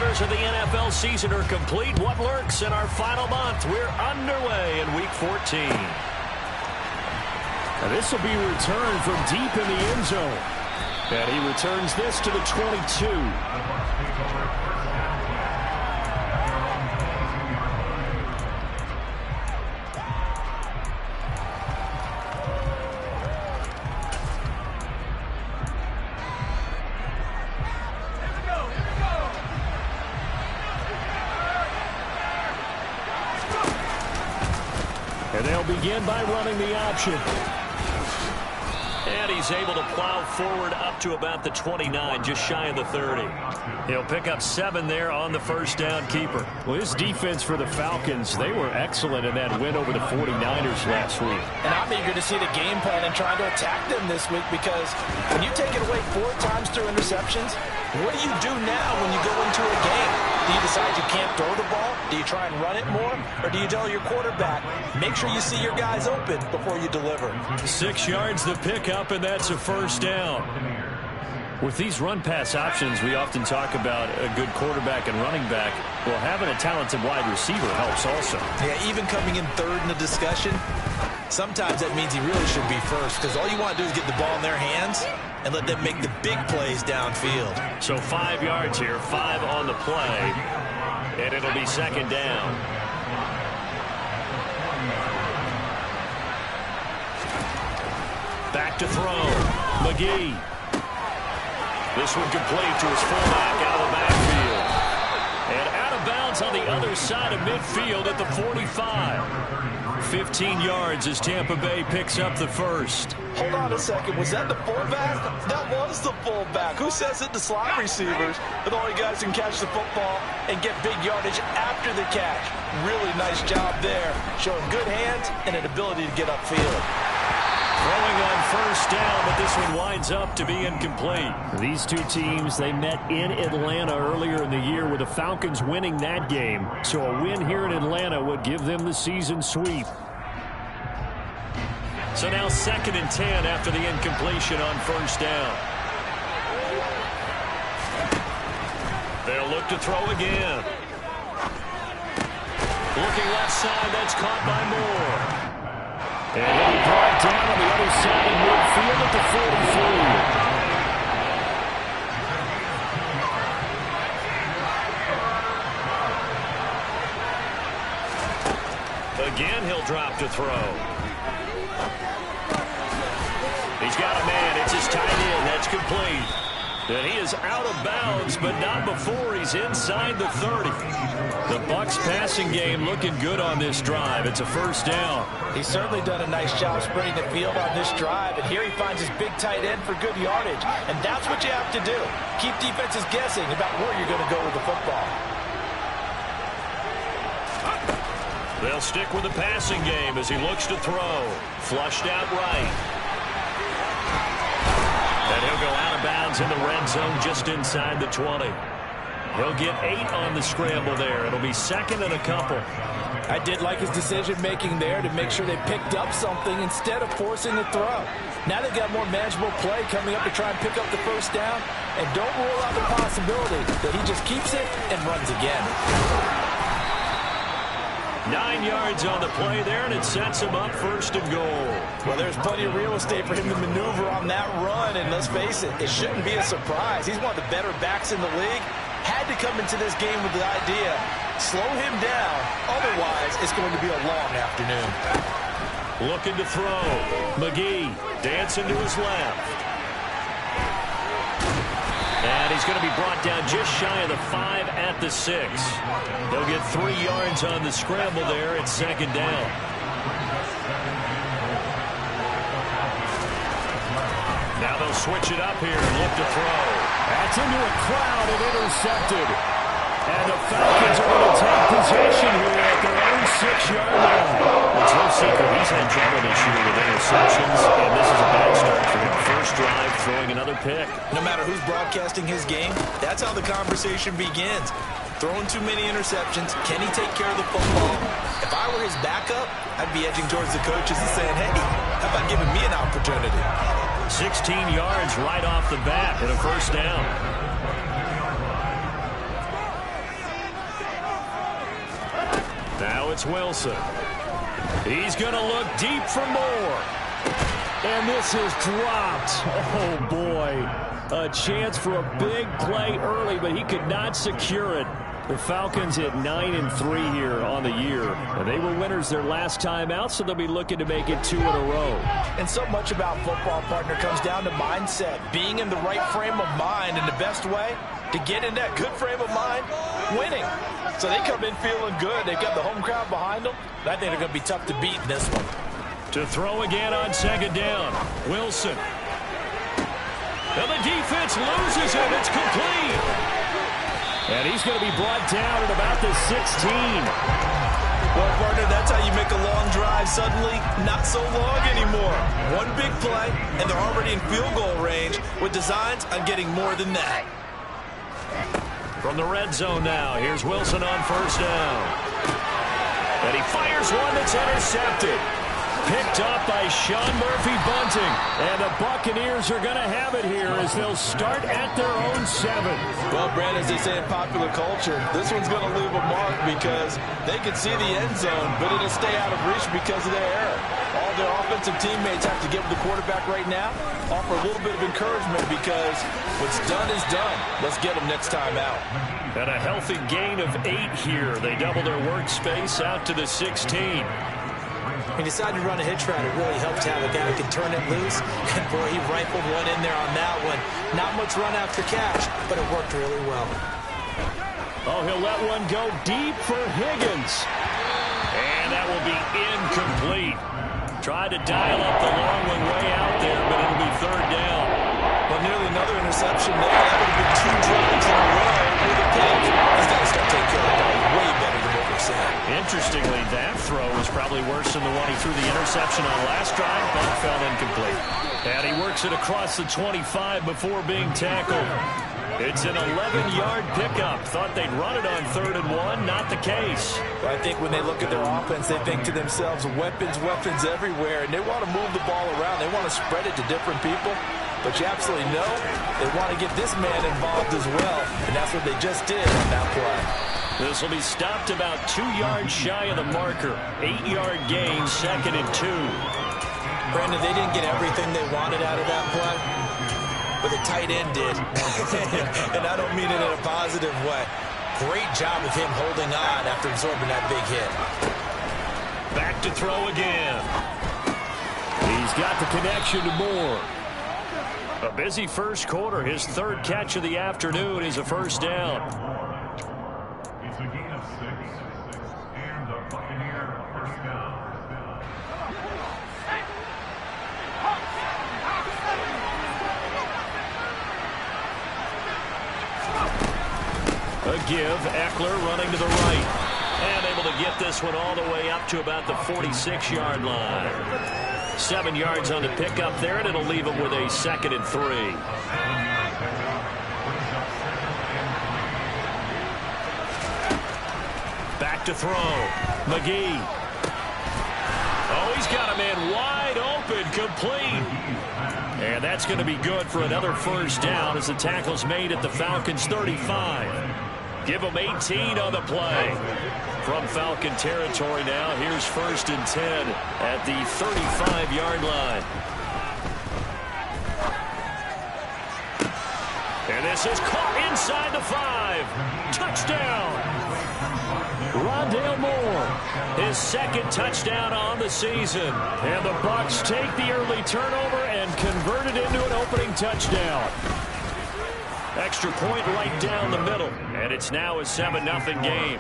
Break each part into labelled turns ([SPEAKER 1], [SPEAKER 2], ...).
[SPEAKER 1] quarters of the NFL season are complete. What lurks in our final month? We're underway in Week 14.
[SPEAKER 2] Now this will be returned from deep in the end zone. And he returns this to the 22. And they'll begin by running the option.
[SPEAKER 1] And he's able to plow forward up to about the 29, just shy of the 30. He'll pick up 7 there on the first down keeper.
[SPEAKER 2] Well, his defense for the Falcons, they were excellent in that win over the 49ers last week.
[SPEAKER 3] And I'm eager to see the game plan and trying to attack them this week, because when you take it away 4 times through interceptions, what do you do now when you go into a game? Do you decide you can't throw the ball? Do you try and run it more? Or do you tell your quarterback, make sure you see your guys open before you deliver?
[SPEAKER 1] 6 yards the pickup, and that's a first down.
[SPEAKER 2] With these run-pass options, we often talk about a good quarterback and running back. Well, having a talented wide receiver helps also.
[SPEAKER 3] Yeah, even coming in third in the discussion, sometimes that means he really should be first, because all you want to do is get the ball in their hands and let them make the big plays downfield.
[SPEAKER 1] So 5 yards here, 5 on the play, and it'll be second down. Back to throw. McGee. This one complete to his fullback out of the backfield. And out of bounds on the other side of midfield at the 45. 15 yards as Tampa Bay picks up the first.
[SPEAKER 3] Hold on a second. Was that the fullback? That was the fullback. Who says it? The slot receivers are the only guys who can catch the football and get big yardage after the catch. Really nice job there, showing good hands and an ability to get upfield.
[SPEAKER 1] Throwing on first down, but this one winds up to be incomplete.
[SPEAKER 2] These two teams, they met in Atlanta earlier in the year with the Falcons winning that game. So a win here in Atlanta would give them the season sweep.
[SPEAKER 1] So now 2nd and 10 after the incompletion on first down. They'll look to throw again. Looking left side, that's caught by Moore.
[SPEAKER 2] And he'll be brought down on the other side of midfield at the
[SPEAKER 1] 43. Again, he'll drop to throw. He's got a man. It's his tight end. That's complete. And he is out of bounds, but not before he's inside the 30. The Bucs passing game looking good on this drive. It's a first down.
[SPEAKER 3] He's certainly done a nice job spreading the field on this drive, and here he finds his big tight end for good yardage. And that's what you have to do. Keep defenses guessing about where you're going to go with the football.
[SPEAKER 1] They'll stick with the passing game as he looks to throw. Flushed out right. And he'll go out of bounds in the red zone just inside the 20. He'll get 8 on the scramble there. It'll be 2nd and a couple.
[SPEAKER 3] I did like his decision-making there to make sure they picked up something instead of forcing the throw. Now they've got more manageable play coming up to try and pick up the first down. And don't rule out the possibility that he just keeps it and runs again.
[SPEAKER 1] 9 yards on the play there, and it sets him up 1st and goal.
[SPEAKER 3] Well, there's plenty of real estate for him to maneuver on that run, and let's face it, it shouldn't be a surprise. He's one of the better backs in the league. Had to come into this game with the idea, slow him down, otherwise it's going to be a long afternoon.
[SPEAKER 1] Looking to throw. McGee dancing to his left. And he's going to be brought down just shy of the 5 at the 6. They'll get 3 yards on the scramble there at 2nd down. Now they'll switch it up here and look to throw.
[SPEAKER 2] That's into a crowd and intercepted. And the Falcons are going to take possession here at their own 6-yard line.
[SPEAKER 1] It's no secret he's had trouble this year with interceptions, and this is a bad start for him. First drive, throwing another pick.
[SPEAKER 3] No matter who's broadcasting his game, that's how the conversation begins. Throwing too many interceptions, can he take care of the football? If I were his backup, I'd be edging towards the coaches and saying, hey, how about giving me an opportunity?
[SPEAKER 1] 16 yards right off the bat and a first down.
[SPEAKER 2] it's Wilson. He's going to look deep for more. And this is dropped. Oh, boy. A chance for a big play early, but he could not secure it. The Falcons hit 9-3 here on the year. And they were winners their last time out, so they'll be looking to make it 2 in a row.
[SPEAKER 3] And so much about football, partner, comes down to mindset. Being in the right frame of mind, and the best way to get in that good frame of mind, winning. So they come in feeling good. They've got the home crowd behind them. I think they're going to be tough to beat in this one.
[SPEAKER 2] To throw again on second down. Wilson. And the defense loses it. It's complete. And he's going to be brought down at about the 16.
[SPEAKER 3] Well, partner, that's how you make a long drive suddenly not so long anymore. One big play, and they're already in field goal range with designs on getting more than that.
[SPEAKER 2] From the red zone now, here's Wilson on first down. And he fires one that's intercepted. Picked up by Sean Murphy-Bunting. And the Buccaneers are going to have it here as they'll start at their own 7.
[SPEAKER 3] Well, Brad, as they say in popular culture, this one's going to leave a mark because they can see the end zone, but it'll stay out of reach because of their error. All their offensive teammates have to give the quarterback right now, offer a little bit of encouragement because what's done is done. Let's get them next time out.
[SPEAKER 2] And a healthy gain of 8 here. They double their workspace out to the 16.
[SPEAKER 4] He decided to run a hitch route. It really helped to have a guy who can turn it loose. And, boy, he rifled one in there on that one. Not much run after catch, but it worked really well.
[SPEAKER 2] Oh, he'll let one go deep for Higgins. And that will be incomplete. Tried to dial up the long one way out there, but it'll be third down.
[SPEAKER 3] Well, nearly another interception there. That would have been 2 drives in a row with a pick. He's got to start taking care of the ball way better than what we're saying.
[SPEAKER 2] Interestingly, that throw was probably worse than the one he threw the interception on last drive, but fell incomplete. And he works it across the 25 before being tackled. It's an 11-yard pickup. Thought they'd run it on 3rd and 1. Not the case.
[SPEAKER 3] I think when they look at their offense, they think to themselves, weapons, weapons everywhere, and they want to move the ball around. They want to spread it to different people. But you absolutely know they want to get this man involved as well, and that's what they just did on that play.
[SPEAKER 2] This will be stopped about 2 yards shy of the marker. 8-yard gain, 2nd and 2.
[SPEAKER 4] Brandon, they didn't get everything they wanted out of that play, but the tight end did.
[SPEAKER 3] And I don't mean it in a positive way.
[SPEAKER 4] Great job of him holding on after absorbing that big hit.
[SPEAKER 2] Back to throw again. He's got the connection to Moore. A busy first quarter. His 3rd catch of the afternoon is a first down.
[SPEAKER 5] It's a gain of 6, and the Buccaneer first down.
[SPEAKER 2] A give, Eckler running to the right. And able to get this one all the way up to about the 46-yard line. 7 yards on the pickup there, and it'll leave him with a 2nd and 3. Back to throw. McGee. Oh, he's got a man wide open, complete. And that's going to be good for another first down as the tackle's made at the Falcons' 35. Give them 18 on the play. From Falcon territory now, here's 1st and 10 at the 35-yard line. And this is caught inside the 5. Touchdown. Rondale Moore, his 2nd touchdown on the season. And the Bucs take the early turnover and convert it into an opening touchdown. Extra point right down the middle. And it's now a 7-0 game.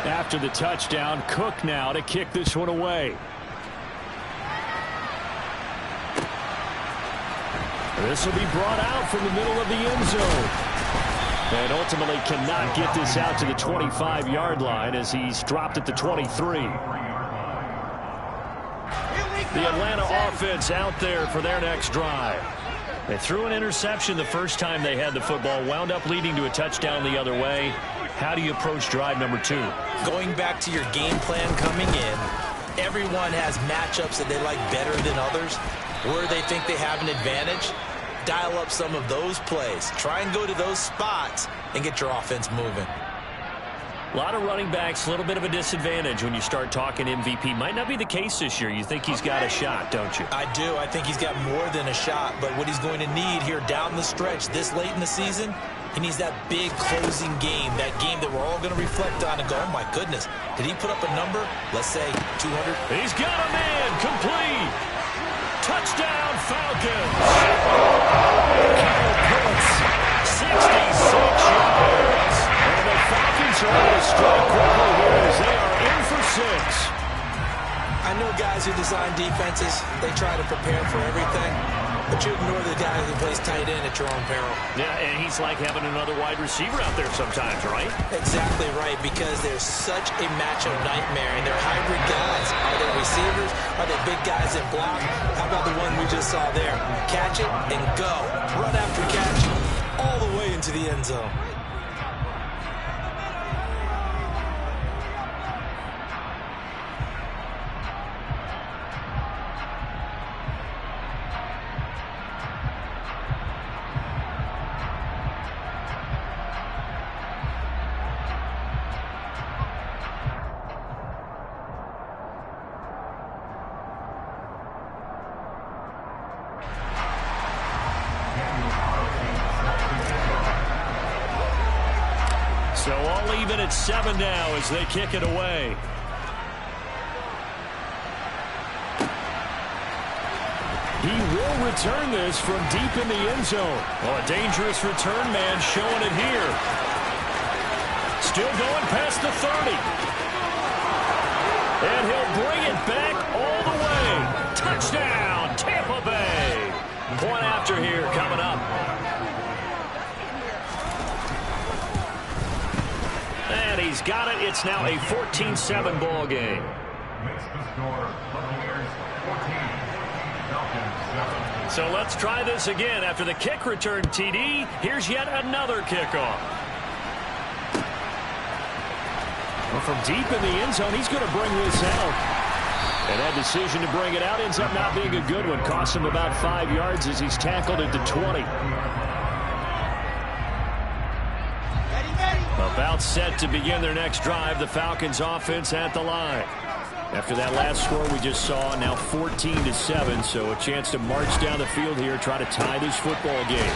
[SPEAKER 2] After the touchdown, Cook now to kick this one away. This will be brought out from the middle of the end zone. And ultimately cannot get this out to the 25-yard line as he's dropped at the 23. The Atlanta offense out there for their next drive. They threw an interception the first time they had the football, wound up leading to a touchdown the other way. How do you approach drive number 2?
[SPEAKER 4] Going back to your game plan coming in, everyone has matchups that they like better than others. Where they think they have an advantage, dial up some of those plays. Try and go to those spots and get your offense moving.
[SPEAKER 2] A lot of running backs, a little bit of a disadvantage when you start talking MVP. Might not be the case this year. You think he's got a shot, don't you?
[SPEAKER 3] I do. I think he's got more than a shot. But what he's going to need here down the stretch this late in the season, he needs that big closing game, that game that we're all going to reflect on and go, oh, my goodness, did he put up a number? Let's say 200.
[SPEAKER 2] He's got a man, complete. Touchdown, Falcons. Kyle Pitts, 66 yards. And the Falcons are able to strike quickly here as they are in for 6.
[SPEAKER 4] I know guys who design defenses, they try to prepare for everything, but you ignore the guy who plays tight end at your own peril.
[SPEAKER 2] Yeah, and he's like having another wide receiver out there sometimes, right?
[SPEAKER 4] Exactly right, because there's such a matchup nightmare, and they're hybrid guys. Are they receivers? Are they big guys that block? How about the one we just saw there? Catch it and go. Run after catch all the way into the end zone.
[SPEAKER 2] So all even at 7 now as they kick it away. He will return this from deep in the end zone. Oh, a dangerous return man showing it here. Still going past the 30. And he'll bring it back all the way. Touchdown, Tampa Bay. Point after here coming up. And he's got it. It's now a 14-7 ball game.
[SPEAKER 5] Makes the score Buccaneers 14, Falcons 7.
[SPEAKER 2] So let's try this again. After the kick return TD, here's yet another kickoff. Well, from deep in the end zone, he's going to bring this out. And that decision to bring it out ends up not being a good one. Costs him about 5 yards as he's tackled at the 20. About set to begin their next drive. The Falcons offense at the line. After that last score we just saw, now 14-7, so a chance to march down the field here, try to tie this football game.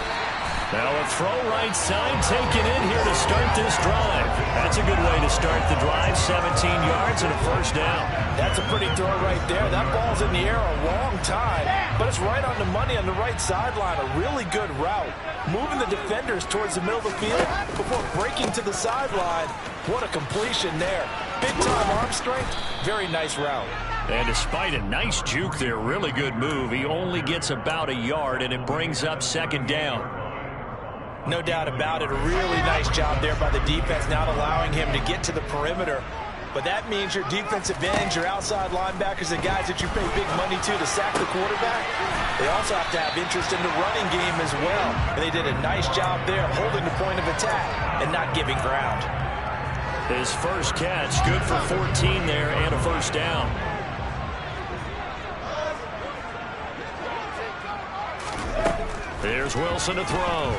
[SPEAKER 2] Now a throw right side taken in here to start this drive. That's a good way to start the drive. 17 yards and a first down.
[SPEAKER 3] That's a pretty throw right there. That ball's in the air a long time, but it's right on the money on the right sideline. A really good route. Moving the defenders towards the middle of the field before breaking to the sideline. What a completion there. Big-time arm strength. Very nice route.
[SPEAKER 2] And despite a nice juke there, really good move, he only gets about a yard, and it brings up second down.
[SPEAKER 3] No doubt about it. A really nice job there by the defense, not allowing him to get to the perimeter. But that means your defensive ends, your outside linebackers, the guys that you pay big money to sack the quarterback, they also have to have interest in the running game as well. And they did a nice job there holding the point of attack and not giving ground.
[SPEAKER 2] His first catch, good for 14 there and a first down. Here's Wilson to throw.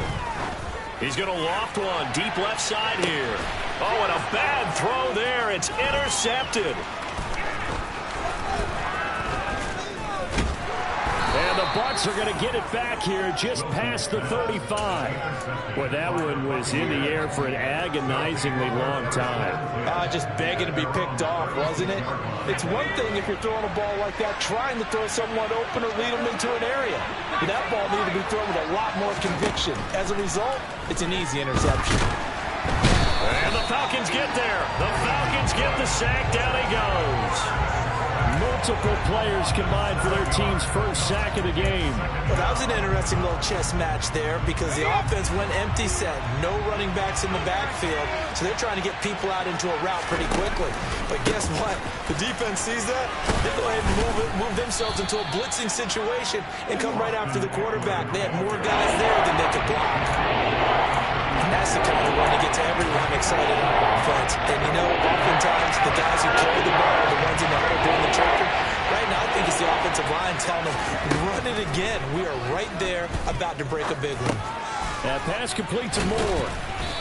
[SPEAKER 2] He's going to loft one deep left side here. Oh, and a bad throw there. It's intercepted. And the Bucs are going to get it back here just past the 35. Well, that one was in the air for an agonizingly long time.
[SPEAKER 3] Just begging to be picked off, wasn't it? It's one thing if you're throwing a ball like that, trying to throw someone open or lead them into an area. But that ball needed to be thrown with a lot more conviction. As a result, it's an easy interception.
[SPEAKER 2] And the Falcons get there. The Falcons get the sack. Down he goes. Multiple players combined for their team's first sack of the game.
[SPEAKER 4] Well, that was an interesting little chess match there because the offense went empty set. No running backs in the backfield, so they're trying to get people out into a route pretty quickly. But guess what? The defense sees that. They go ahead and move themselves into a blitzing situation and come right after the quarterback. They had more guys there than they could block. And that's the kind of one that gets everyone excited on offense. And, you know, oftentimes the guys who carry the ball are the ones in the huddle doing the tracking. Right now, I think it's the offensive line telling them, run it again. We are right there about to break a big one.
[SPEAKER 2] That pass complete to Moore.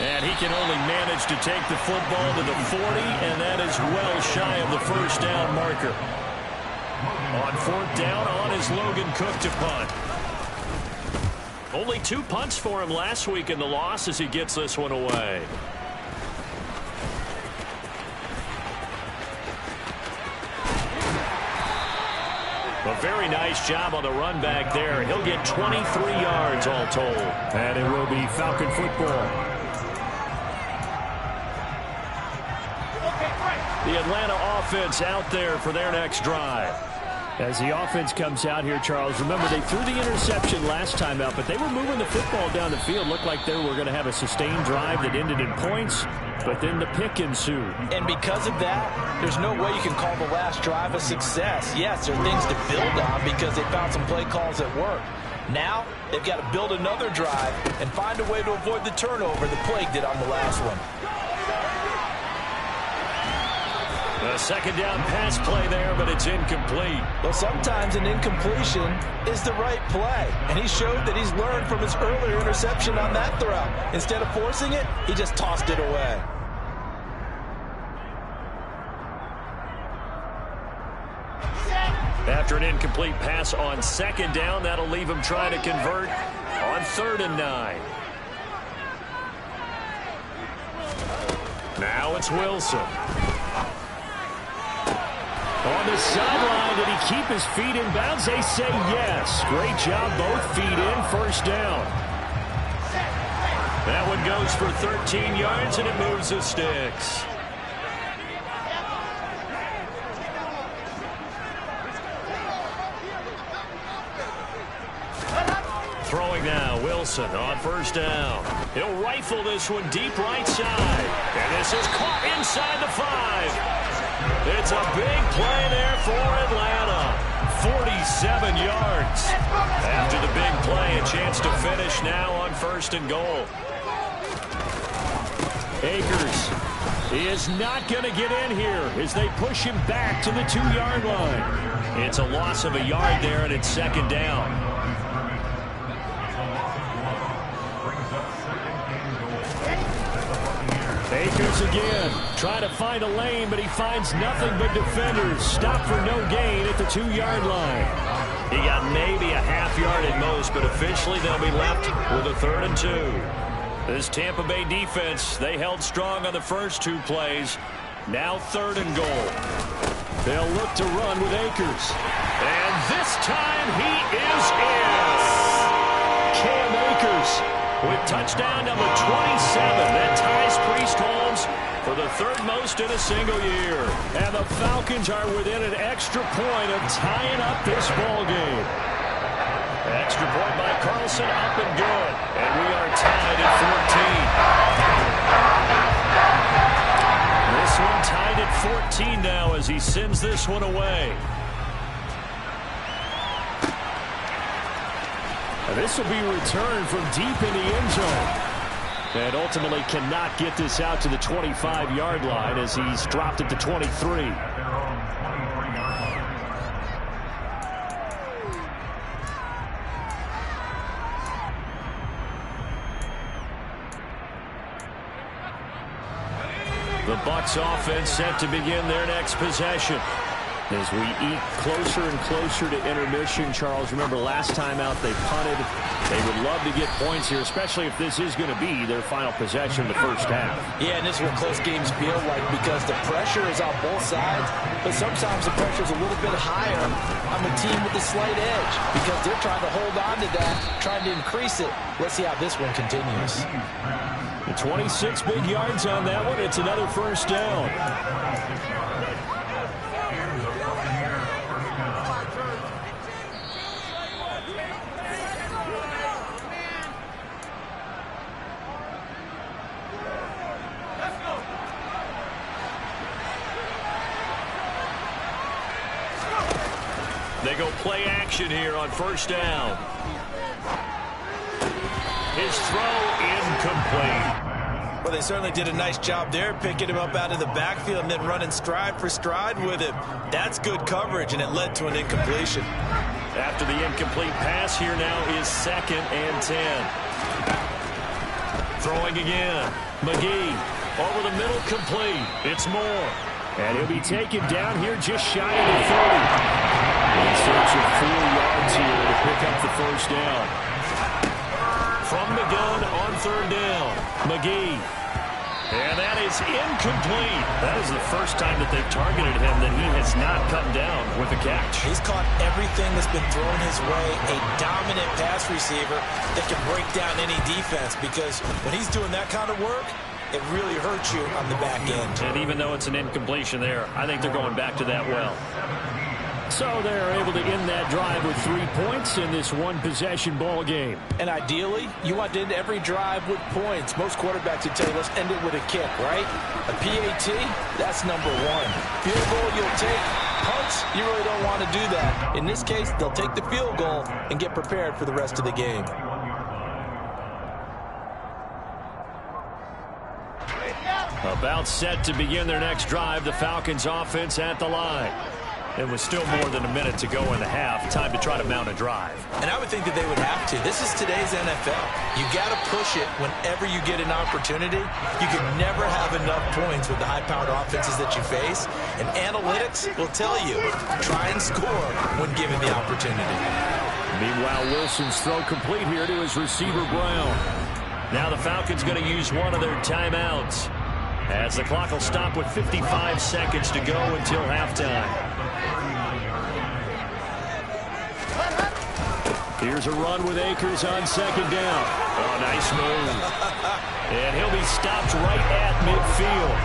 [SPEAKER 2] And he can only manage to take the football to the 40, and that is well shy of the first down marker. On fourth down, on is Logan Cook to punt. Only 2 punts for him last week in the loss as he gets this one away. A very nice job on the run back there. He'll get 23 yards all told. And it will be Falcon football. The Atlanta offense out there for their next drive. As the offense comes out here, Charles, remember they threw the interception last time out, but they were moving the football down the field. Looked like they were going to have a sustained drive that ended in points, but then the pick ensued.
[SPEAKER 3] And because of that, there's no way you can call the last drive a success. Yes, there are things to build on because they found some play calls that work. Now, they've got to build another drive and find a way to avoid the turnover the Plague did on the last one.
[SPEAKER 2] A second down pass play there, but it's incomplete.
[SPEAKER 3] Well, sometimes an incompletion is the right play. And he showed that he's learned from his earlier interception on that throw. Instead of forcing it, he just tossed it away.
[SPEAKER 2] After an incomplete pass on second down, that'll leave him trying to convert on 3rd and 9. Now it's Wilson. On the sideline, did he keep his feet in bounds? They say yes. Great job, both feet in, first down. That one goes for 13 yards, and it moves the sticks. Throwing now, Wilson on first down. He'll rifle this one deep right side. And this is caught inside the 5. It's a big play there for Atlanta. 47 yards. After the big play, a chance to finish now on 1st and goal. Akers is not going to get in here as they push him back to the 2-yard line. It's a loss of a yard there, and it's 2nd down. Akers again, trying to find a lane, but he finds nothing but defenders. Stop for no gain at the 2-yard line. He got maybe a half yard at most, but officially they'll be left with a 3rd and 2. This Tampa Bay defense, they held strong on the first 2 plays. Now 3rd and goal. They'll look to run with Akers. And this time he is in. Cam Akers with touchdown number 27. That ties Priest Holmes for the 3rd most in a single year. And the Falcons are within an extra point of tying up this ball game. Extra point by Carlson, up and good. And we are tied at 14. This one tied at 14 now as he sends this one away. This will be returned from deep in the end zone. And ultimately cannot get this out to the 25-yard line as he's dropped it to 23. The Bucs offense set to begin their next possession. As we eat closer and closer to intermission, Charles, remember last time out they punted. They would love to get points here, especially if this is going to be their final possession of the first half.
[SPEAKER 3] Yeah, and this is what close games feel like because the pressure is on both sides, but sometimes the pressure is a little bit higher on the team with the slight edge because they're trying to hold on to that, trying to increase it. Let's see how this one continues.
[SPEAKER 2] 26 big yards on that one. It's another first down. They go play action here on first down. His throw incomplete.
[SPEAKER 4] Well, they certainly did a nice job there, picking him up out of the backfield and then running stride for stride with him. That's good coverage, and it led to an incompletion.
[SPEAKER 2] After the incomplete pass, here now is 2nd and 10. Throwing again. McGee over the middle, complete. It's Moore. And he'll be taken down here just shy of the 30. In search of 4 yards here to pick up the first down. From the gun on 3rd down. McGee. And that is incomplete. That is the first time that they've targeted him that he has not come down with a catch.
[SPEAKER 3] He's caught everything that's been thrown his way. A dominant pass receiver that can break down any defense, because when he's doing that kind of work, it really hurts you on the back end.
[SPEAKER 2] And even though it's an incompletion there, I think they're going back to that well. So they're able to end that drive with 3 points in this one-possession ball game.
[SPEAKER 3] And ideally, you want to end every drive with points. Most quarterbacks would tell you, let's end it with a kick, right? A PAT, that's number 1. Field goal, you'll take. Punts, you really don't want to do that. In this case, they'll take the field goal and get prepared for the rest of the game.
[SPEAKER 2] About set to begin their next drive, the Falcons offense at the line. It was still more than a minute to go in the half. Time to try to mount a drive.
[SPEAKER 3] And I would think that they would have to. This is today's NFL. You got to push it whenever you get an opportunity. You can never have enough points with the high-powered offenses that you face. And analytics will tell you, try and score when given the opportunity.
[SPEAKER 2] Meanwhile, Wilson's throw complete here to his receiver, Brown. Now the Falcons going to use one of their timeouts, as the clock will stop with 55 seconds to go until halftime. Here's a run with Akers on 2nd down. Oh, nice move. And he'll be stopped right at midfield.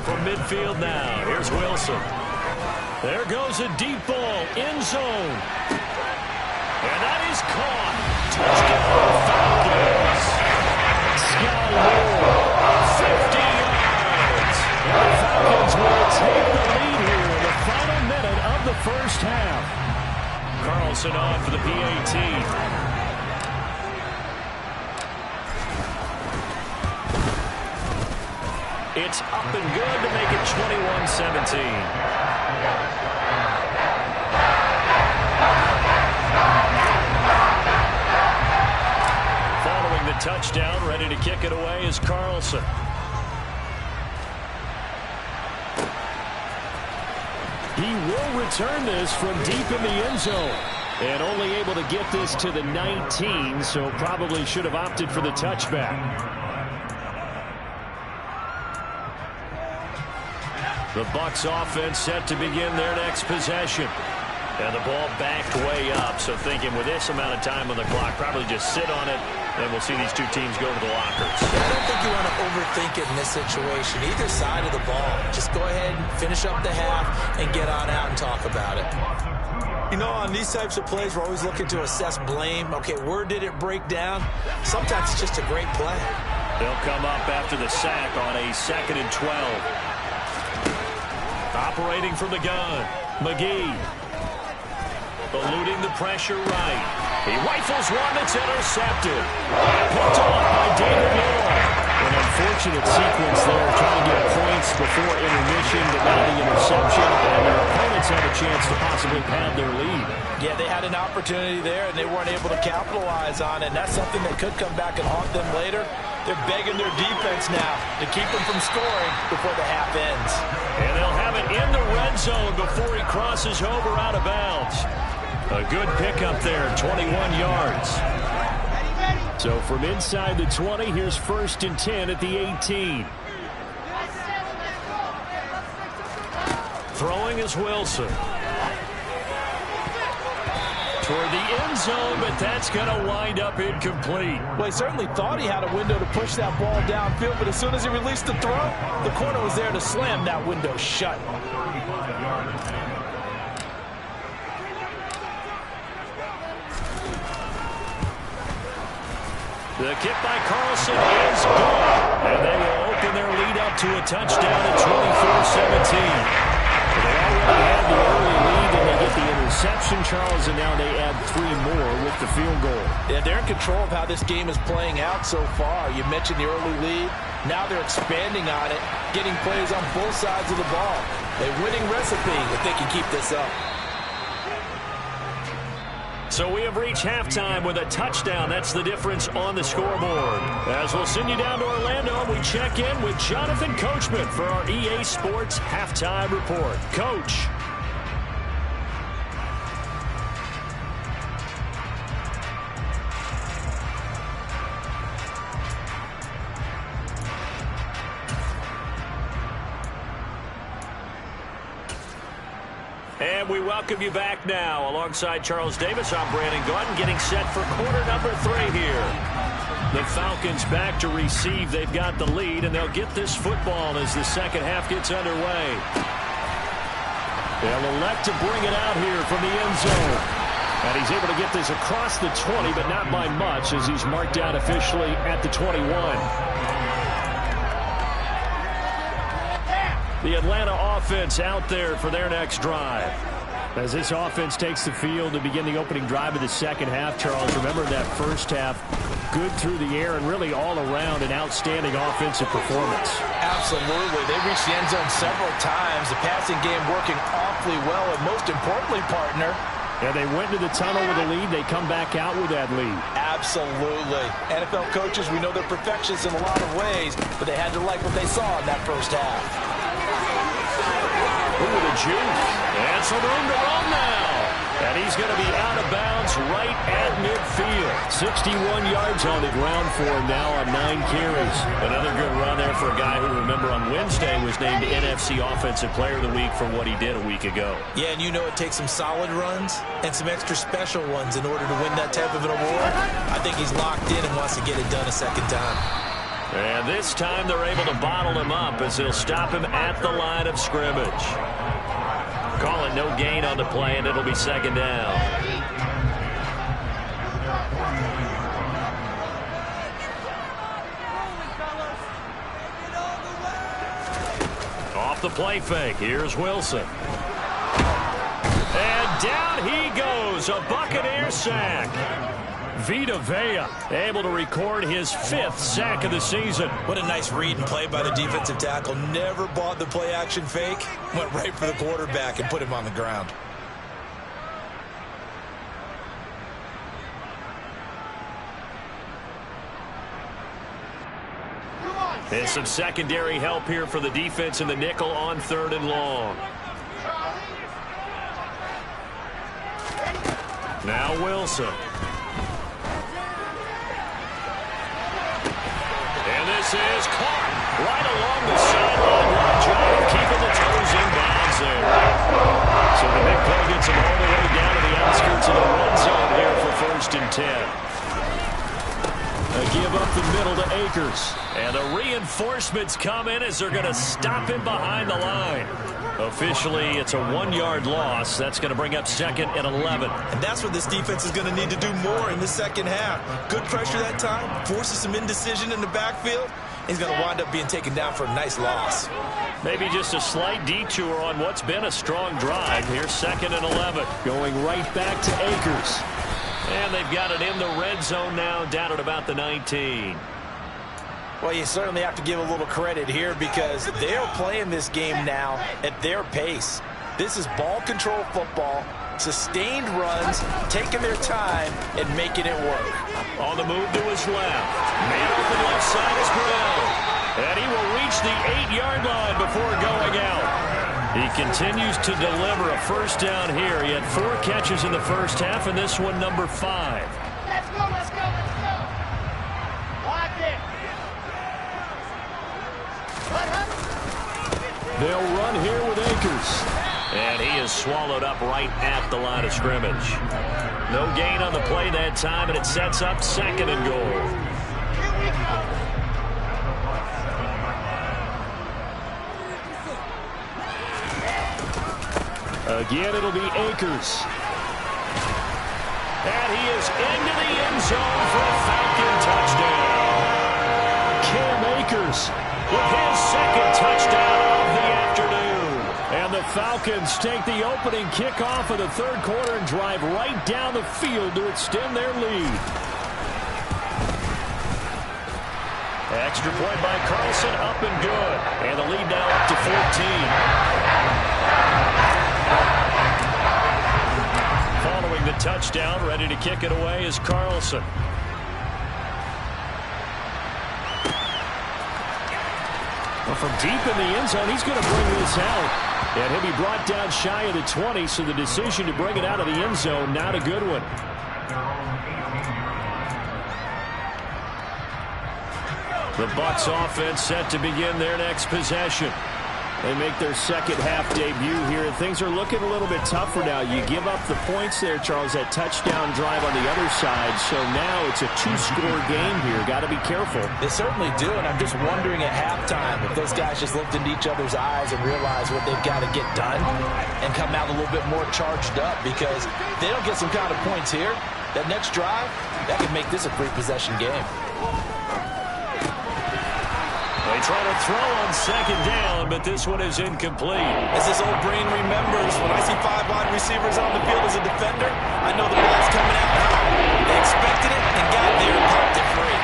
[SPEAKER 2] From midfield now, here's Wilson. There goes a deep ball, end zone. And that is caught. Touchdown, Falcons. Sky Moore, 50 yards. And the Falcons will take the lead here in the final minute of the first half. Carlson on for the PAT. It's up and good to make it 21-17. Touchdown, ready to kick it away is Carlson. He will return this from deep in the end zone. And only able to get this to the 19, so probably should have opted for the touchback. The Bucs offense set to begin their next possession. And the ball backed way up, so thinking with this amount of time on the clock, probably just sit on it, and we'll see these two teams go to the lockers.
[SPEAKER 3] I don't think you want to overthink it in this situation, either side of the ball. Just go ahead and finish up the half and get on out and talk about it.
[SPEAKER 4] You know, on these types of plays, we're always looking to assess blame. Okay, where did it break down? Sometimes it's just a great play.
[SPEAKER 2] They'll come up after the sack on a 2nd and 12. Operating from the gun, McGee. Eluding the pressure right. He rifles one that's intercepted. Picked off by David Moore. An unfortunate sequence there, trying to get points before intermission, but now the interception, and their opponents have a chance to possibly pad their lead.
[SPEAKER 3] Yeah, they had an opportunity there, and they weren't able to capitalize on it, and that's something that could come back and haunt them later. They're begging their defense now to keep them from scoring before the half ends.
[SPEAKER 2] And they'll have it in the red zone before he crosses over out of bounds. A good pickup there, 21 yards. So from inside the 20, here's 1st and 10 at the 18. Throwing is Wilson. Toward the end zone, but that's going to wind up incomplete.
[SPEAKER 3] Well, he certainly thought he had a window to push that ball downfield, but as soon as he released the throw, the corner was there to slam that window shut.
[SPEAKER 2] The kick by Carlson is good. And they will open their lead up to a touchdown at 24-17. They already had the early lead, and they get the interception, Charles, and now they add 3 more with the field goal.
[SPEAKER 3] Yeah, they're in control of how this game is playing out so far. You mentioned the early lead. Now they're expanding on it, getting plays on both sides of the ball. A winning recipe if they can keep this up.
[SPEAKER 1] So we have reached halftime with a touchdown. That's the difference on the scoreboard. As we'll send you down to Orlando, we check in with Jonathan Coachman for our EA Sports Halftime Report. Coach. And we welcome you back now. Alongside Charles Davis, I'm Brandon Gaudin, getting set for quarter number 3 here. The Falcons back to receive. They've got the lead, and they'll get this football as the second half gets underway. They'll elect to bring it out here from the end zone. And he's able to get this across the 20, but not by much, as he's marked out officially at the 21. The Atlanta offense out there for their next drive. As this offense takes the field to begin the opening drive of the second half, Charles, remember that first half, good through the air and really all around an outstanding offensive performance.
[SPEAKER 3] Absolutely. They reached the end zone several times. The passing game working awfully well, and most importantly, partner,
[SPEAKER 1] yeah, they went to the tunnel with a lead. They come back out with that lead.
[SPEAKER 3] Absolutely. NFL coaches, we know they're perfectionists in a lot of ways, but they had to like what they saw in that first half.
[SPEAKER 1] Ooh, the juke. And some room to run now. And he's going to be out of bounds right at midfield. 61 yards on the ground for him now on 9 carries. Another good run there for a guy who, remember, on Wednesday was named NFC Offensive Player of the Week for what he did a week ago.
[SPEAKER 4] Yeah, and you know it takes some solid runs and some extra special ones in order to win that type of an award. I think he's locked in and wants to get it done a second time.
[SPEAKER 1] And this time they're able to bottle him up as they'll stop him at the line of scrimmage. Call it no gain on the play, and it'll be second down. Off the play fake, here's Wilson. And down he goes, a Buccaneer sack. Vita Vea able to record his 5th sack of the season.
[SPEAKER 4] What a nice read and play by the defensive tackle. Never bought the play-action fake. Went right for the quarterback and put him on the ground.
[SPEAKER 1] And some secondary help here for the defense in the nickel on 3rd and long. Now Wilson. And this is caught right along the sideline. What a job of keeping the toes in bounds there. So the big play gets him all the way down to the outskirts of the red zone here for 1st and 10. A give up the middle to Akers. And the reinforcements come in as they're going to stop him behind the line. Officially, it's a 1-yard loss. That's going to bring up 2nd and 11.
[SPEAKER 4] And that's what this defense is going to need to do more in the second half. Good pressure that time, forces some indecision in the backfield. He's going to wind up being taken down for a nice loss.
[SPEAKER 1] Maybe just a slight detour on what's been a strong drive. Here's 2nd and 11. Going right back to Akers. And they've got it in the red zone now, down at about the 19.
[SPEAKER 3] Well, you certainly have to give a little credit here because they're playing this game now at their pace. This is ball control football, sustained runs, taking their time and making it work.
[SPEAKER 1] On the move to his left. Man open left side is Brown. And he will reach the 8-yard line before going out. He continues to deliver a 1st down here. He had 4 catches in the first half, and this one number 5.
[SPEAKER 6] Let's go, let's go, let's go. Lock it.
[SPEAKER 1] They'll run here with Akers. And he is swallowed up right at the line of scrimmage. No gain on the play that time, and it sets up 2nd and goal.
[SPEAKER 6] Here we go.
[SPEAKER 1] Again, it'll be Akers. And he is into the end zone for a Falcon touchdown. Cam Akers with his 2nd touchdown of the afternoon. And the Falcons take the opening kickoff of the 3rd quarter and drive right down the field to extend their lead. Extra point by Carlson, up and good. And the lead now up to 14. Following the
[SPEAKER 2] touchdown. Ready to kick it away is Carlson. Well, from deep in the end zone, he's going to bring this out. And he'll be brought down shy of the 20, so the decision to bring it out of the end zone, not a good one. The Bucs offense set to begin their next possession. They make their second half debut here, and things are looking a little bit tougher now. You give up the points there, Charles, that touchdown drive on the other side, so now it's a two-score game here. Got to be careful.
[SPEAKER 3] They certainly do, and I'm just wondering at halftime if those guys just looked into each other's eyes and realized what they've got to get done and come out a little bit more charged up, because if they don't get some kind of points here, that next drive, that could make this a three-possession game.
[SPEAKER 2] They try to throw on second down, but this one is incomplete.
[SPEAKER 3] As this old brain remembers, when I see 5 wide receivers on the field as a defender, I know the ball's coming out high. They expected it and got there and popped it free.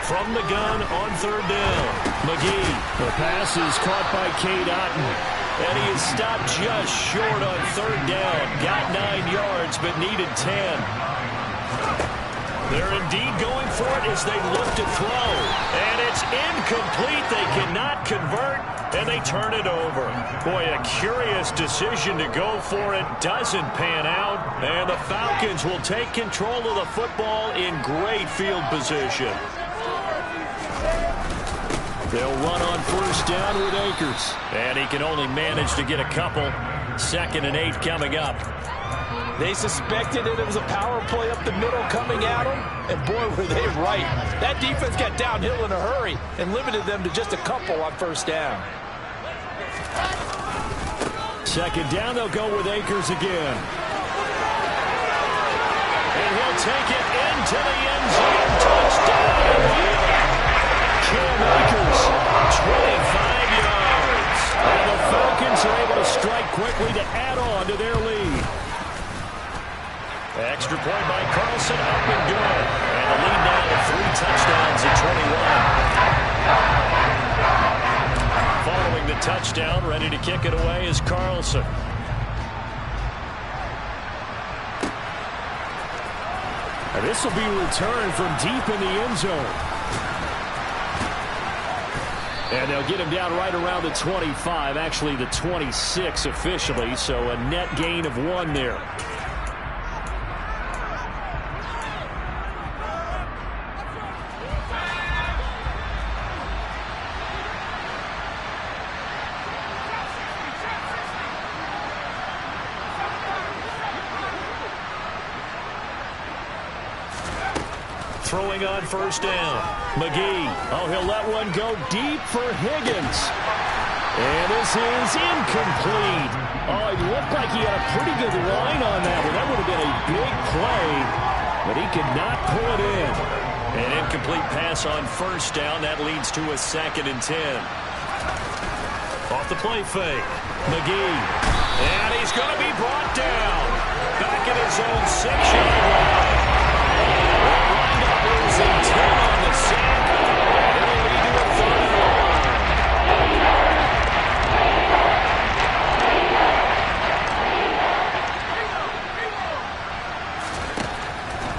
[SPEAKER 2] From the gun on third down, McGee. The pass is caught by Cade Otton. And he is stopped just short on third down. Got 9 yards, but needed 10. They're indeed going for it as they look to throw. And it's incomplete. They cannot convert, and they turn it over. Boy, a curious decision to go for it. Doesn't pan out. And the Falcons will take control of the football in great field position. They'll run on first down with Akers. And he can only manage to get a couple. 2nd and 8 coming up.
[SPEAKER 3] They suspected it was a power play up the middle coming at them, and boy, were they right. That defense got downhill in a hurry and limited them to just a couple on first down.
[SPEAKER 2] Second down, they'll go with Akers again. And he'll take it into the end zone. Touchdown. Cam Akers, 25 yards. And the Falcons are able to strike quickly to add on to their lead. Extra point by Carlson, up and good. And the lead now to 3 touchdowns at 21. Following the touchdown, ready to kick it away is Carlson. And this will be returned from deep in the end zone. And they'll get him down right around the 25, actually the 26 officially, so a net gain of 1 there. Throwing on first down. McGee. Oh, he'll let one go deep for Higgins. And this is incomplete. Oh, it looked like he had a pretty good line on that one. That would have been a big play, but he could not pull it in. An incomplete pass on first down. That leads to a 2nd and 10. Off the play fake. McGee. And he's going to be brought down. Back at his own 6-yard line. Losing 10 on the sack. It'll lead to a 3rd and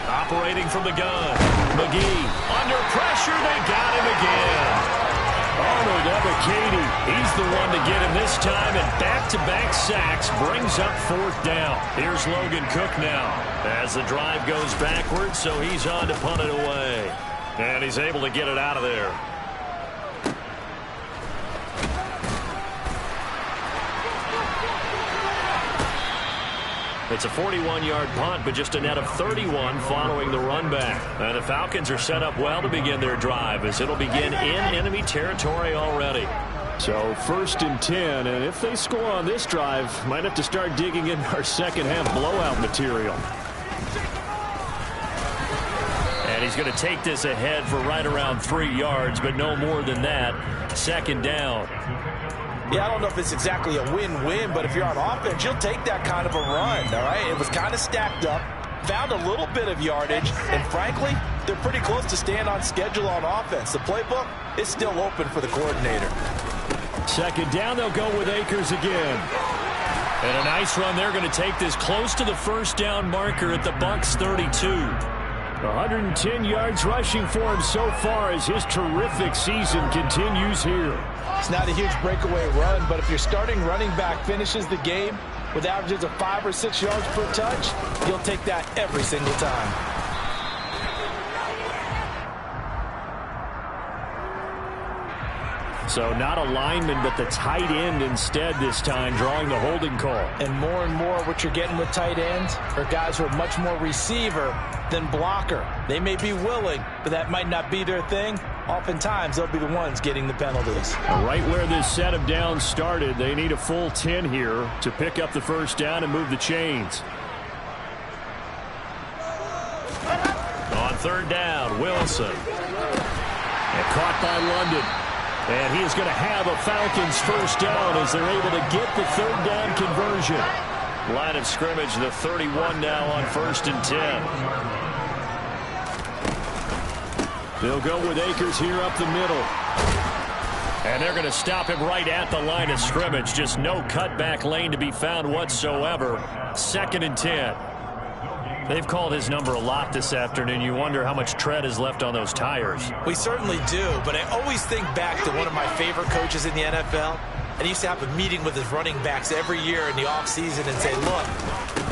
[SPEAKER 2] 1. Operating from the gun. McGee under pressure. They got him again. Arnold Ebiketie. He's the one to get him this time, and back-to-back sacks brings up 4th down. Here's Logan Cook now as the drive goes backwards, so he's on to punt it away. And he's able to get it out of there. It's a 41-yard punt, but just a net of 31 following the run back. And the Falcons are set up well to begin their drive, as it'll begin in enemy territory already. So 1st and 10, and if they score on this drive, might have to start digging in our second half blowout material. And he's going to take this ahead for right around 3 yards, but no more than that. 2nd down.
[SPEAKER 3] Yeah, I don't know if it's exactly a win-win, but if you're on offense, you'll take that kind of a run, all right? It was kind of stacked up, found a little bit of yardage, and frankly, they're pretty close to staying on schedule on offense. The playbook is still open for the coordinator.
[SPEAKER 2] 2nd down, they'll go with Akers again. And a nice run there, going to take this close to the first down marker at the Bucs 32. 110 yards rushing for him so far as his terrific season continues here.
[SPEAKER 3] It's not a huge breakaway run, but if your starting running back finishes the game with averages of 5 or 6 yards per touch, you'll take that every single time.
[SPEAKER 2] So not a lineman, but the tight end instead this time, drawing the holding call.
[SPEAKER 3] And more what you're getting with tight ends are guys who are much more receiver than blocker. They may be willing, but that might not be their thing. Oftentimes, they'll be the ones getting the penalties.
[SPEAKER 2] Right where this set of downs started, they need a full 10 here to pick up the first down and move the chains. On third down, Wilson. And caught by London. And he is going to have a Falcons first down as they're able to get the third down conversion. Line of scrimmage, the 31 now on 1st and 10. They'll go with Akers here up the middle. And they're going to stop him right at the line of scrimmage. Just no cutback lane to be found whatsoever. 2nd and 10. They've called his number a lot this afternoon. You wonder how much tread is left on those tires.
[SPEAKER 4] We certainly do, but I always think back to one of my favorite coaches in the NFL. And he used to have a meeting with his running backs every year in the offseason and say, look,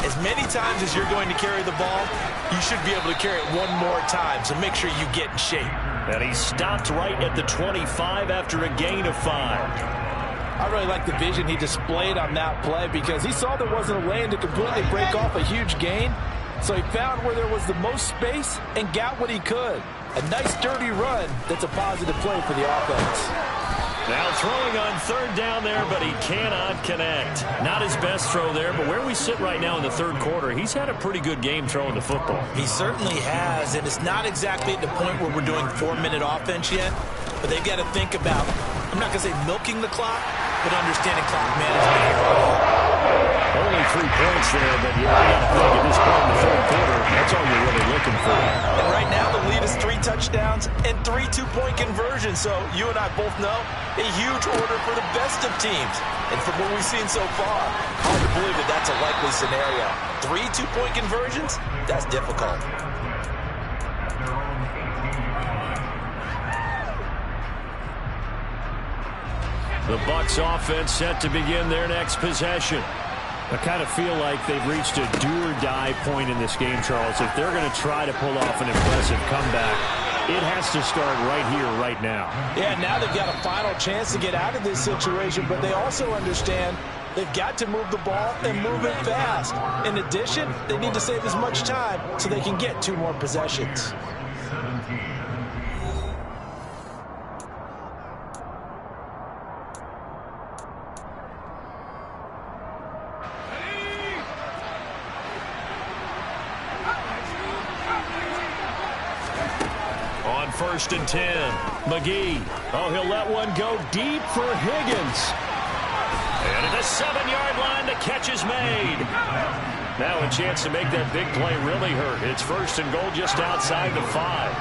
[SPEAKER 4] as many times as you're going to carry the ball, you should be able to carry it one more time, so make sure you get in shape.
[SPEAKER 2] And he stopped right at the 25 after a gain of 5.
[SPEAKER 3] I really like the vision he displayed on that play because he saw there wasn't a lane to completely break off a huge gain. So he found where there was the most space and got what he could. A nice, dirty run that's a positive play for the offense.
[SPEAKER 2] Now throwing on third down there, but he cannot connect. Not his best throw there, but where we sit right now in the third quarter, he's had a pretty good game throwing the football.
[SPEAKER 4] He certainly has, and it's not exactly at the point where we're doing 4-minute offense yet, but they've got to think about, I'm not going to say milking the clock, but understanding clock management here.
[SPEAKER 2] Only 3 points there, but you got to think at this point in the third quarter, that's all you're really looking for.
[SPEAKER 4] And right now, the lead is 3 touchdowns and 3 two-point conversions. So you and I both know a huge order for the best of teams. And from what we've seen so far, hard to believe that that's a likely scenario. 3 two-point conversions? That's difficult.
[SPEAKER 2] The Bucs offense set to begin their next possession. I kind of feel like they've reached a do-or-die point in this game, Charles. If they're going to try to pull off an impressive comeback, it has to start right here, right now.
[SPEAKER 3] Yeah, now they've got a final chance to get out of this situation, but they also understand they've got to move the ball and move it fast. In addition, they need to save as much time so they can get 2 more possessions.
[SPEAKER 2] On 1st and 10, McGee. Oh, he'll let one go deep for Higgins. And at the 7-yard line, the catch is made. Now a chance to make that big play really hurt. It's 1st and goal just outside the 5.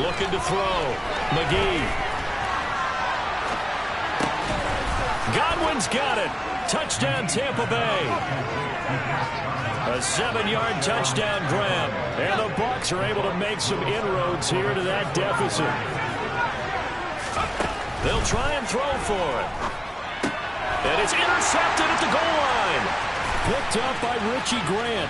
[SPEAKER 2] Looking to throw. McGee. Godwin's got it. Touchdown, Tampa Bay. A 7-yard touchdown grab. And the Bucs are able to make some inroads here to that deficit. They'll try and throw for it. And it's intercepted at the goal line. Picked up by Richie Grant.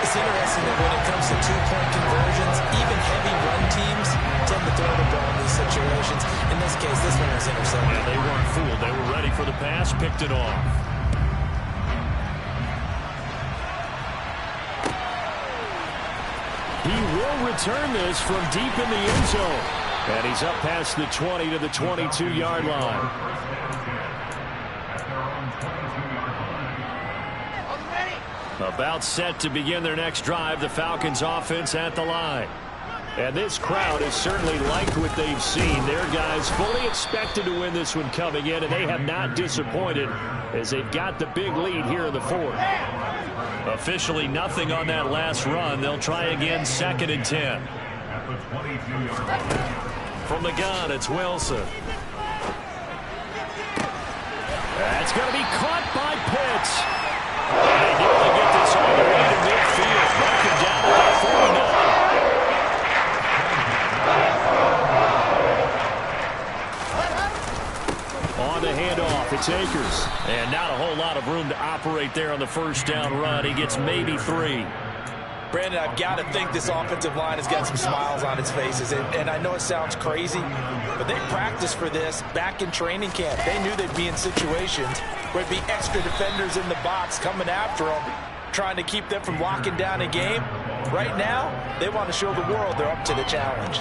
[SPEAKER 4] It's interesting that when it comes to 2-point conversions, even heavy run teams tend to throw the ball in these situations. In this case, this one was intercepted.
[SPEAKER 2] Yeah, they weren't fooled. They were ready for the pass, picked it off. He will return this from deep in the end zone. And he's up past the 20 to the 22-yard line. About set to begin their next drive, the Falcons offense at the line. And this crowd has certainly liked what they've seen. Their guys fully expected to win this one coming in, and they have not disappointed as they've got the big lead here in the 4th. Officially nothing on that last run. They'll try again 2nd and 10.
[SPEAKER 5] the 22-yard line.
[SPEAKER 2] From the gun, it's Wilson. That's going to be caught by Pitts. They nearly get this all the way to midfield. Marking down to the 49. On the handoff, it's Akers. And not a whole lot of room to operate there on the first down run. He gets maybe 3.
[SPEAKER 3] Brandon, I've got to think this offensive line has got some smiles on its faces. And I know it sounds crazy, but they practiced for this back in training camp. They knew they'd be in situations where there'd be extra defenders in the box coming after them, trying to keep them from locking down a game. Right now, they want to show the world they're up to the challenge.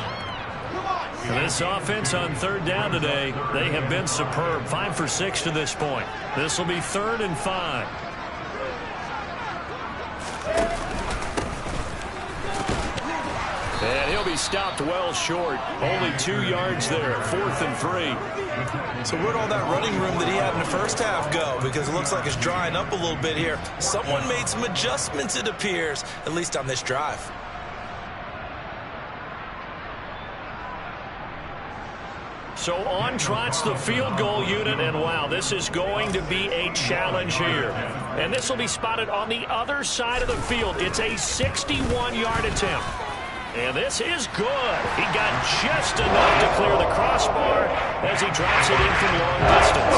[SPEAKER 2] This offense on third down today, they have been superb. 5 for 6 to this point. This will be 3rd and 5. And he'll be stopped well short. Only 2 yards there. 4th and 3.
[SPEAKER 4] So where'd all that running room that he had in the first half go? Because it looks like it's drying up a little bit here. Someone made some adjustments, it appears, at least on this drive.
[SPEAKER 2] So on trots the field goal unit, and wow, this is going to be a challenge here. And this will be spotted on the other side of the field. It's a 61-yard attempt. And this is good. He got just enough to clear the crossbar as he drops it in from long distance.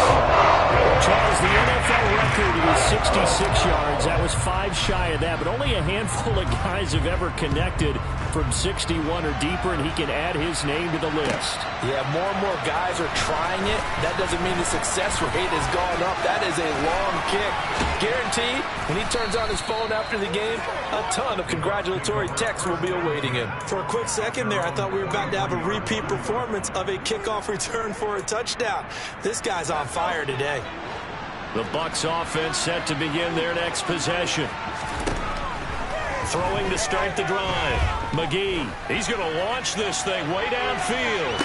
[SPEAKER 2] Charles, the NFL record is 66 yards. That was 5 shy of that, but only a handful of guys have ever connected from 61 or deeper, and he can add his name to the list.
[SPEAKER 3] Yeah, more and more guys are trying it. That doesn't mean the success rate has gone up. That is a long kick. Guaranteed, when he turns on his phone after the game, a ton of congratulatory texts will be awaiting him.
[SPEAKER 4] For a quick second there, I thought we were about to have a repeat performance of a kickoff return for a touchdown. This guy's on fire today.
[SPEAKER 2] The Bucs offense set to begin their next possession. Throwing to start the drive. McGee, he's going to launch this thing way downfield.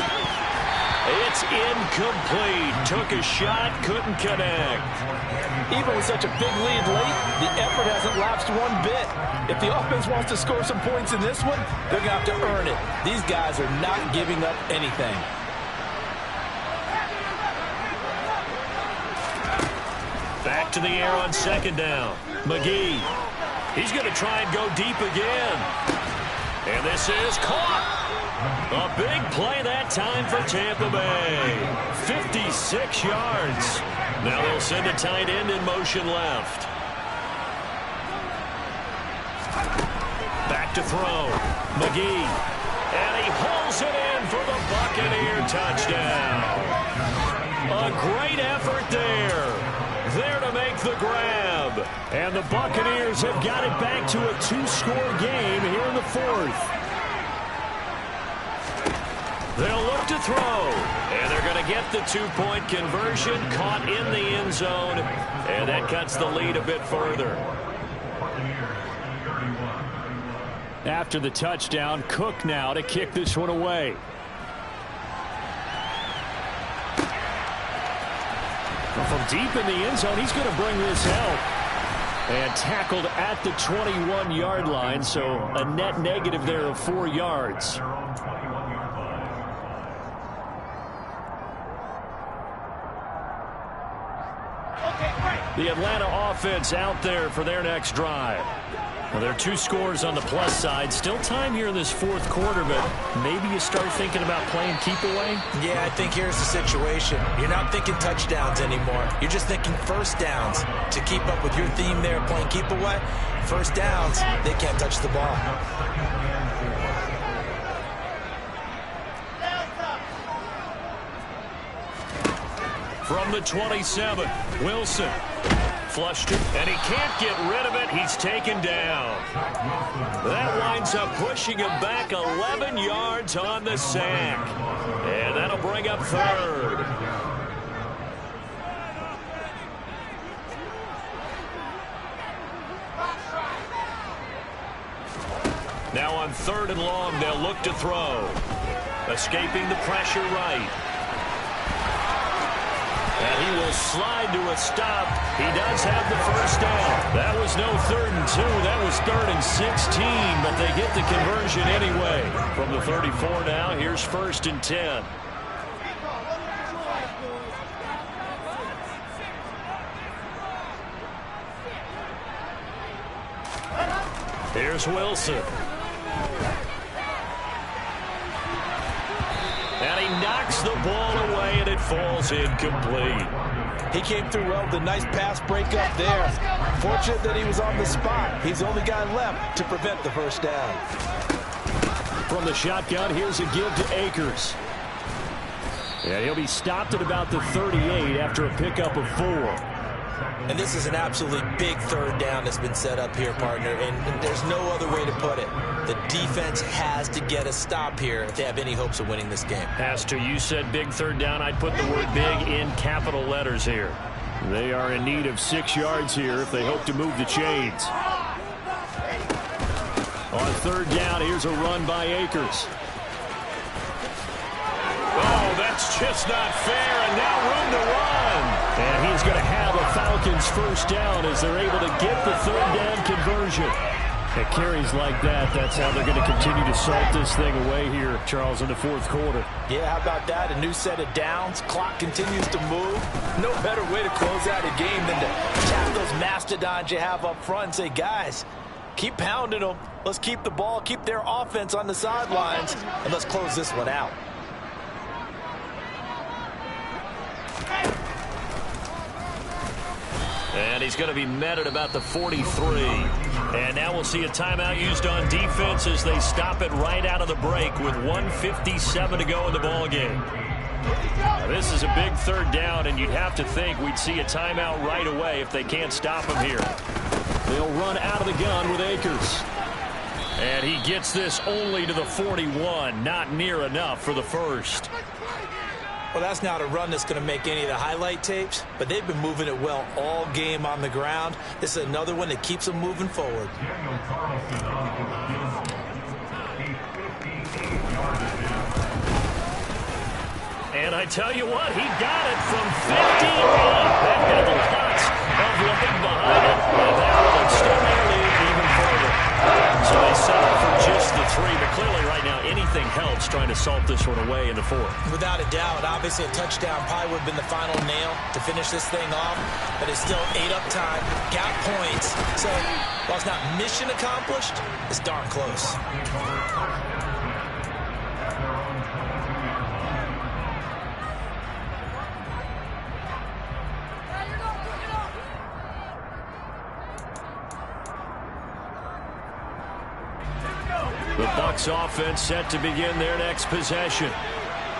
[SPEAKER 2] It's incomplete. Took a shot, couldn't connect.
[SPEAKER 3] Even with such a big lead late, the effort hasn't lapsed one bit. If the offense wants to score some points in this one, they're going to have to earn it. These guys are not giving up anything.
[SPEAKER 2] Back to the air on second down. McGee. He's going to try and go deep again. And this is caught. A big play that time for Tampa Bay. 56 yards. Now they'll send a tight end in motion left. Back to throw. McGee. And he pulls it in for the Buccaneer touchdown. A great effort there. There to make the grab. And the Buccaneers have got it back to a 2-score game here in the 4th. They'll look to throw. And they're going to get the 2-point conversion. Caught in the end zone. And that cuts the lead a bit further. After the touchdown, Cook now to kick this one away. From deep in the end zone, he's going to bring this out. And tackled at the 21-yard line, so a net negative there of 4 yards. The Atlanta offense out there for their next drive. Well, there are 2 scores on the plus side. Still time here in this 4th quarter, but maybe you start thinking about playing keep away?
[SPEAKER 4] Yeah, I think here's the situation. You're not thinking touchdowns anymore. You're just thinking first downs. To keep up with your theme there, playing keep away, first downs, they can't touch the ball.
[SPEAKER 2] From the 27, Wilson. Flushed it, and he can't get rid of it. He's taken down. That winds up pushing him back 11 yards on the sack. And that'll bring up 3rd. Now on 3rd and long, they'll look to throw. Escaping the pressure right.
[SPEAKER 1] And he will slide to a stop. He does have the first down. That was no 3rd and 2. That was 3rd and 16, but they get the conversion anyway. From the 34 now, here's 1st and 10. Here's Wilson. And he knocks the ball away, and it falls incomplete.
[SPEAKER 3] He came through well with a nice pass breakup there. Fortunate that he was on the spot. He's the only guy left to prevent the first down.
[SPEAKER 1] From the shotgun, here's a give to Akers. And he'll be stopped at about the 38 after a pickup of 4.
[SPEAKER 4] And this is an absolutely big 3rd down that's been set up here, partner. And there's no other way to put it. The defense has to get a stop here if they have any hopes of winning this game.
[SPEAKER 1] Has to. You said big 3rd down. I'd put the word big in capital letters here. They are in need of 6 yards here if they hope to move the chains. On 3rd down, here's a run by Akers. Oh, that's just not fair, and now room to run. And he's going to have a Falcons first down as they're able to get the 3rd down conversion. At carries like that, that's how they're going to continue to salt this thing away here, Charles, in the 4th quarter.
[SPEAKER 3] Yeah, how about that? A new set of downs. Clock continues to move. No better way to close out a game than to tap those mastodons you have up front and say, guys, keep pounding them. Let's keep the ball, keep their offense on the sidelines, and let's close this one out.
[SPEAKER 1] And he's going to be met at about the 43. And now we'll see a timeout used on defense as they stop it right out of the break with 1:57 to go in the ballgame. Now, this is a big 3rd down, and you'd have to think we'd see a timeout right away if they can't stop him here. They'll run out of the gun with Akers. And he gets this only to the 41. Not near enough for the first.
[SPEAKER 4] Well, that's not a run that's going to make any of the highlight tapes, but they've been moving it well all game on the ground. This is another one that keeps them moving forward.
[SPEAKER 1] And I tell you what, he got it from 58. That had lots of leg behind it. And that will extend their lead even further. So they settle for just the 3, but clearly right now anything helps trying to salt this one away in the 4th.
[SPEAKER 4] Without a doubt, obviously a touchdown probably would have been the final nail to finish this thing off, but it's still 8 up time, got points. So while it's not mission accomplished, it's darn close.
[SPEAKER 1] The Bucs offense set to begin their next possession.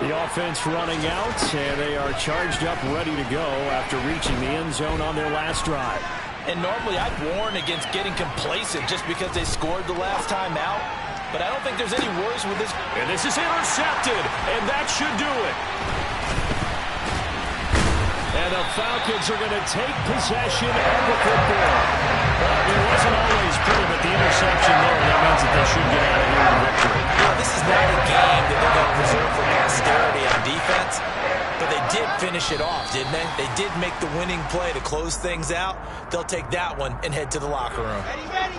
[SPEAKER 1] The offense running out, and they are charged up, ready to go after reaching the end zone on their last drive.
[SPEAKER 3] And normally I'd warn against getting complacent just because they scored the last time out. But I don't think there's any worries with this.
[SPEAKER 1] And this is intercepted, and that should do it. And the Falcons are going to take possession of the football. It wasn't always pretty, but the interception there, that means that they should get out of here with victory.
[SPEAKER 4] Yeah, this is not a game that they're going to preserve for posterity on defense, but they did finish it off, didn't they? They did make the winning play to close things out. They'll take that one and head to the locker room.
[SPEAKER 6] Ready, ready.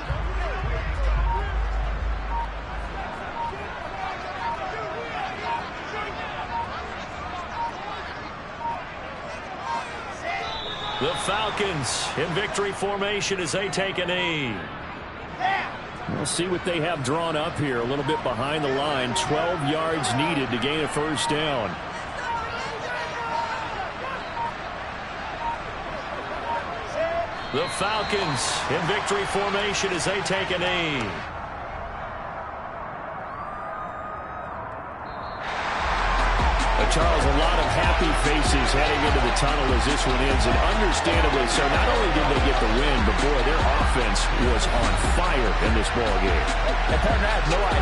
[SPEAKER 1] The Falcons in victory formation as they take a knee. We'll see what they have drawn up here. A little bit behind the line. 12 yards needed to gain a first down. The Falcons in victory formation as they take a knee. Charles, a lot of happy faces heading into the tunnel as this one ends, and understandably so. Not only did they get the win, but boy, their offense was on fire in this ball game.
[SPEAKER 3] And partner, I have no idea